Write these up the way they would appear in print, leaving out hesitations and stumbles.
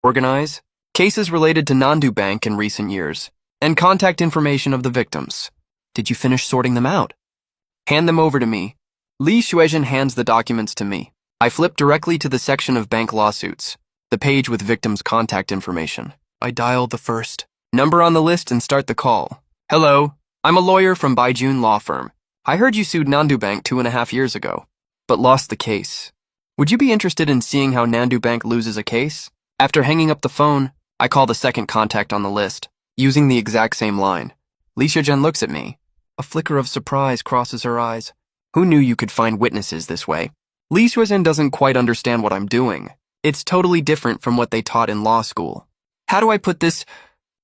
organize cases related to Nandu Bank in recent years, and contact information of the victims. Did you finish sorting them out? Hand them over to me. Li Xuezhen hands the documents to me. I flip directly to the section of bank lawsuits, the page with victims' contact information. I dial the first number on the list and start the call. Hello, I'm a lawyer from Baijun Law Firm. I heard you sued Nandu Bank 2.5 years ago, but lost the case. Would you be interested in seeing how Nandu Bank loses a case? After hanging up the phone, I call the second contact on the list, using the exact same line. Li Xuezhen looks at me. A flicker of surprise crosses her eyes. Who knew you could find witnesses this way? Li Xuezhen doesn't quite understand what I'm doing. It's totally different from what they taught in law school. How do I put this?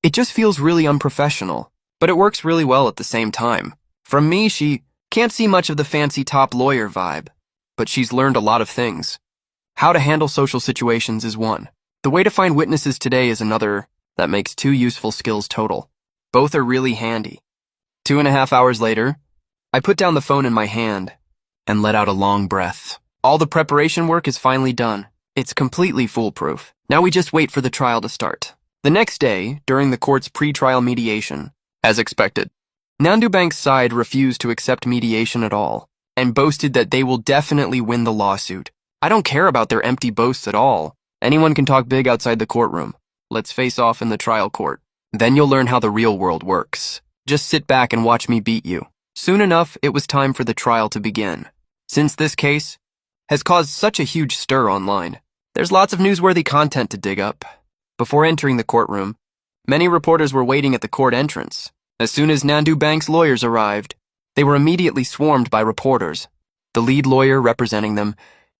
It just feels really unprofessional, but it works really well at the same time. From me, she can't see much of the fancy top lawyer vibe, but she's learned a lot of things. How to handle social situations is one. The way to find witnesses today is another. That makes 2 useful skills total. Both are really handy. 2.5 hours later, I put down the phone in my hand and let out a long breath. All the preparation work is finally done. It's completely foolproof. Now we just wait for the trial to start. The next day, during the court's pre-trial mediation, as expected, Nandu Bank's side refused to accept mediation at all and boasted that they will definitely win the lawsuit. I don't care about their empty boasts at all. Anyone can talk big outside the courtroom. Let's face off in the trial court. Then you'll learn how the real world works. Just sit back and watch me beat you. Soon enough, it was time for the trial to begin. Since this case has caused such a huge stir online, there's lots of newsworthy content to dig up. Before entering the courtroom, many reporters were waiting at the court entrance. As soon as Nandu Bank's lawyers arrived, they were immediately swarmed by reporters. The lead lawyer representing them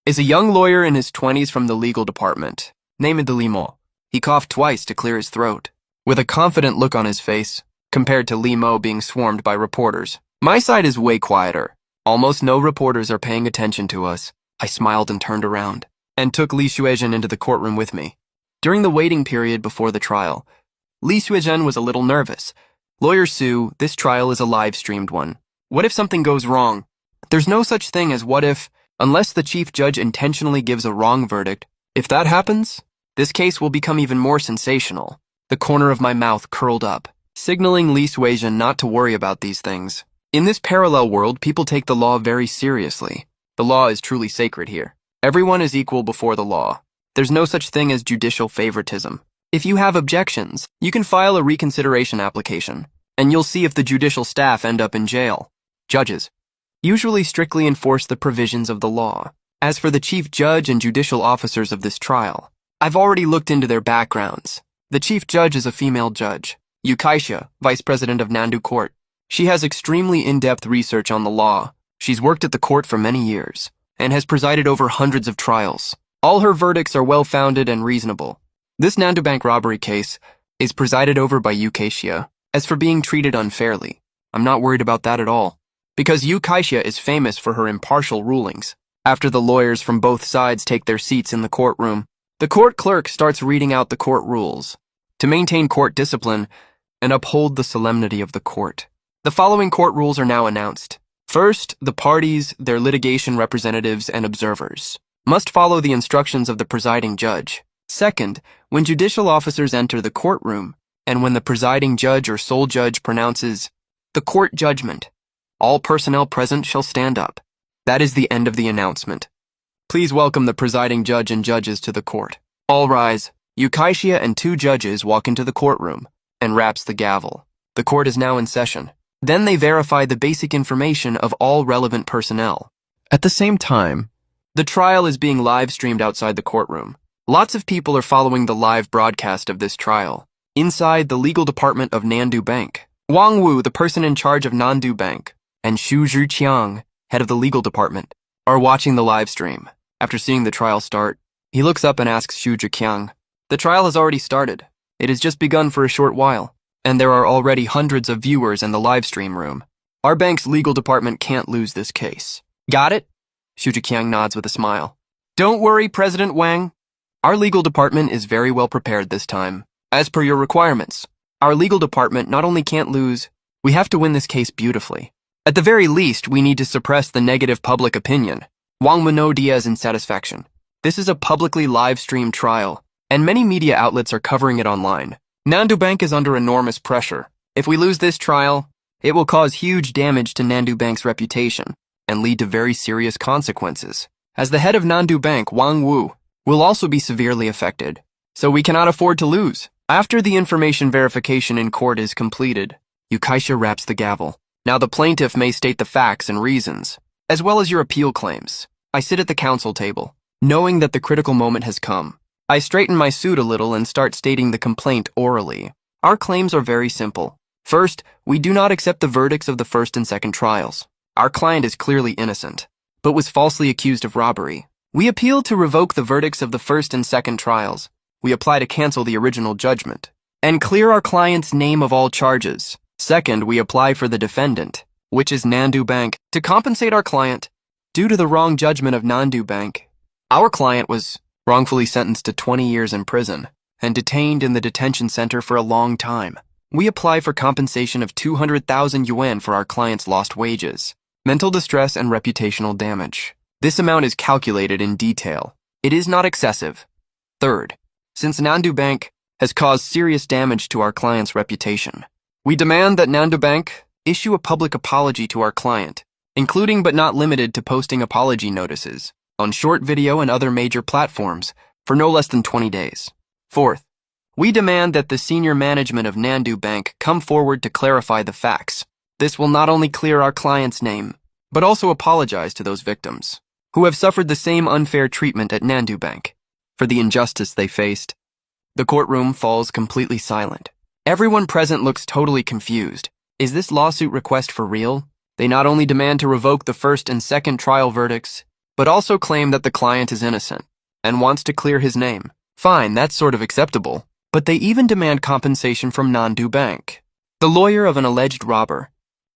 is a young lawyer in his 20s from the legal department, named Limo. He coughed twice to clear his throat, with a confident look on his face, compared to Limo being swarmed by reporters. My side is way quieter. Almost no reporters are paying attention to us. I smiled and turned around, and took Li Xuezhen into the courtroom with me. During the waiting period before the trial, Li Xuezhen was a little nervous. Lawyer Sue, this trial is a live-streamed one. What if something goes wrong? There's no such thing as what if, unless the chief judge intentionally gives a wrong verdict. If that happens, this case will become even more sensational. The corner of my mouth curled up, signaling Li Xuezhen not to worry about these things. In this parallel world, people take the law very seriously. The law is truly sacred here. Everyone is equal before the law. There's no such thing as judicial favoritism. If you have objections, you can file a reconsideration application, and you'll see if the judicial staff end up in jail. Judges usually strictly enforce the provisions of the law. As for the chief judge and judicial officers of this trial, I've already looked into their backgrounds. The chief judge is a female judge, Yukaisha, vice president of Nandu Court. She has extremely in-depth research on the law. She's worked at the court for many years, and has presided over hundreds of trials. All her verdicts are well-founded and reasonable. This Nandu Bank robbery case is presided over by Yukaisha. As for being treated unfairly, I'm not worried about that at all, because Yukaisha is famous for her impartial rulings. After the lawyers from both sides take their seats in the courtroom, the court clerk starts reading out the court rules to maintain court discipline and uphold the solemnity of the court. The following court rules are now announced. First, the parties, their litigation representatives, and observers must follow the instructions of the presiding judge. Second, when judicial officers enter the courtroom, and when the presiding judge or sole judge pronounces the court judgment, all personnel present shall stand up. That is the end of the announcement. Please welcome the presiding judge and judges to the court. All rise. Yukaisha and 2 judges walk into the courtroom and raps the gavel. The court is now in session. Then they verify the basic information of all relevant personnel. At the same time, the trial is being live-streamed outside the courtroom. Lots of people are following the live broadcast of this trial. Inside the legal department of Nandu Bank, Wang Wu, the person in charge of Nandu Bank, and Xu Zhiqiang, head of the legal department, are watching the live stream. After seeing the trial start, he looks up and asks Xu Zhiqiang, "The trial has already started. It has just begun for a short while, and there are already hundreds of viewers in the live stream room. Our bank's legal department can't lose this case." "Got it?" Xu Zhiqiang nods with a smile. "Don't worry, President Wang. Our legal department is very well prepared this time. As per your requirements, our legal department not only can't lose, we have to win this case beautifully. At the very least, we need to suppress the negative public opinion." Wang Mano Diaz in satisfaction. "This is a publicly live-streamed trial, and many media outlets are covering it online. Nandu Bank is under enormous pressure. If we lose this trial, it will cause huge damage to Nandu Bank's reputation and lead to very serious consequences. As the head of Nandu Bank, Wang Wu, will also be severely affected, so we cannot afford to lose. After the information verification in court is completed, Yukaisha raps the gavel. Now the plaintiff may state the facts and reasons, as well as your appeal claims. I sit at the counsel table, knowing that the critical moment has come. I straighten my suit a little and start stating the complaint orally. Our claims are very simple. First, we do not accept the verdicts of the first and second trials. Our client is clearly innocent, but was falsely accused of robbery. We appeal to revoke the verdicts of the first and second trials. We apply to cancel the original judgment and clear our client's name of all charges. Second, we apply for the defendant, which is Nandu Bank, to compensate our client due to the wrong judgment of Nandu Bank. Our client was wrongfully sentenced to 20 years in prison and detained in the detention center for a long time. We apply for compensation of 200,000 yuan for our client's lost wages, mental distress, and reputational damage. This amount is calculated in detail. It is not excessive. Third, since Nandu Bank has caused serious damage to our client's reputation, we demand that Nandu Bank issue a public apology to our client, including but not limited to posting apology notices on short video and other major platforms for no less than 20 days. Fourth, we demand that the senior management of Nandu Bank come forward to clarify the facts. This will not only clear our client's name, but also apologize to those victims who have suffered the same unfair treatment at Nandu Bank for the injustice they faced. The courtroom falls completely silent. Everyone present looks totally confused. Is this lawsuit request for real? They not only demand to revoke the first and second trial verdicts, but also claim that the client is innocent and wants to clear his name. Fine, that's sort of acceptable, but they even demand compensation from Nandu Bank. The lawyer of an alleged robber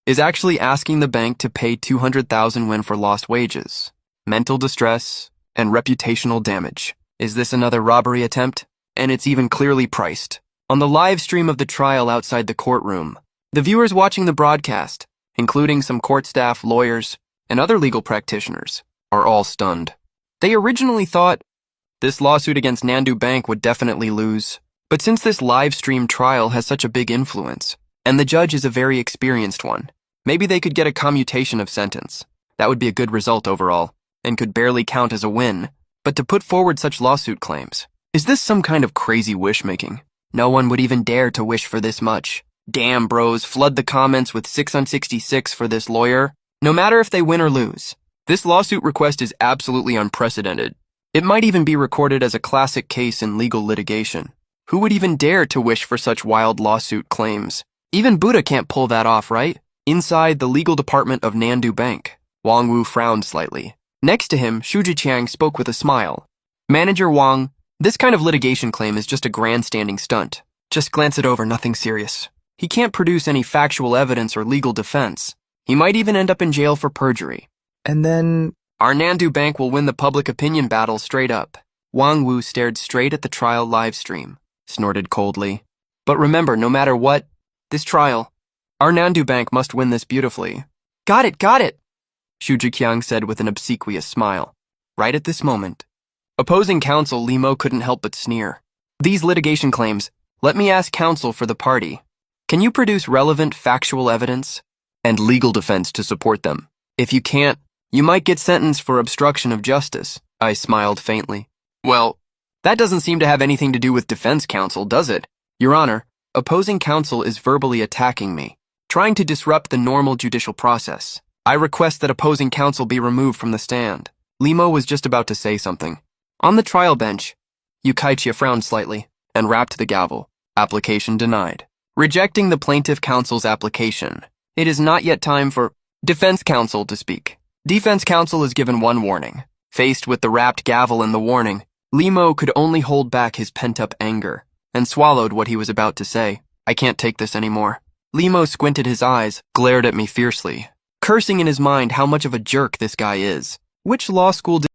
is actually asking the bank to pay 200,000 yuan for lost wages, mental distress, and reputational damage. Is this another robbery attempt? And it's even clearly priced. On the live stream of the trial outside the courtroom, the viewers watching the broadcast, including some court staff, lawyers, and other legal practitioners, are all stunned. They originally thought this lawsuit against Nandu Bank would definitely lose, but since this live stream trial has such a big influence, and the judge is a very experienced one, maybe they could get a commutation of sentence. That would be a good result overall, and could barely count as a win. But to put forward such lawsuit claims, is this some kind of crazy wish-making? No one would even dare to wish for this much. Damn, bros, flood the comments with 6 on 66 for this lawyer, no matter if they win or lose. This lawsuit request is absolutely unprecedented. It might even be recorded as a classic case in legal litigation. Who would even dare to wish for such wild lawsuit claims? Even Buddha can't pull that off, right? Inside the legal department of Nandu Bank, Wang Wu frowned slightly. Next to him, Shu Jiqiang spoke with a smile. Manager Wang, this kind of litigation claim is just a grandstanding stunt. Just glance it over, nothing serious. He can't produce any factual evidence or legal defense. He might even end up in jail for perjury. And then our Nandu Bank will win the public opinion battle straight up. Wang Wu stared straight at the trial live stream, snorted coldly. But remember, no matter what, this trial, our Nandu Bank must win this beautifully. Got it, Shu Jiqiang said with an obsequious smile. Right at this moment, opposing counsel Limo couldn't help but sneer. These litigation claims, let me ask counsel for the party. Can you produce relevant factual evidence and legal defense to support them? If you can't, you might get sentenced for obstruction of justice. I smiled faintly. Well, that doesn't seem to have anything to do with defense counsel, does it? Your Honor, opposing counsel is verbally attacking me, trying to disrupt the normal judicial process. I request that opposing counsel be removed from the stand. Limo was just about to say something. On the trial bench, Yukaisha frowned slightly and rapped the gavel. Application denied. Rejecting the plaintiff counsel's application, it is not yet time for defense counsel to speak. Defense counsel is given one warning. Faced with the rapped gavel and the warning, Limo could only hold back his pent-up anger and swallowed what he was about to say. I can't take this anymore. Limo squinted his eyes, glared at me fiercely, cursing in his mind how much of a jerk this guy is. Which law school did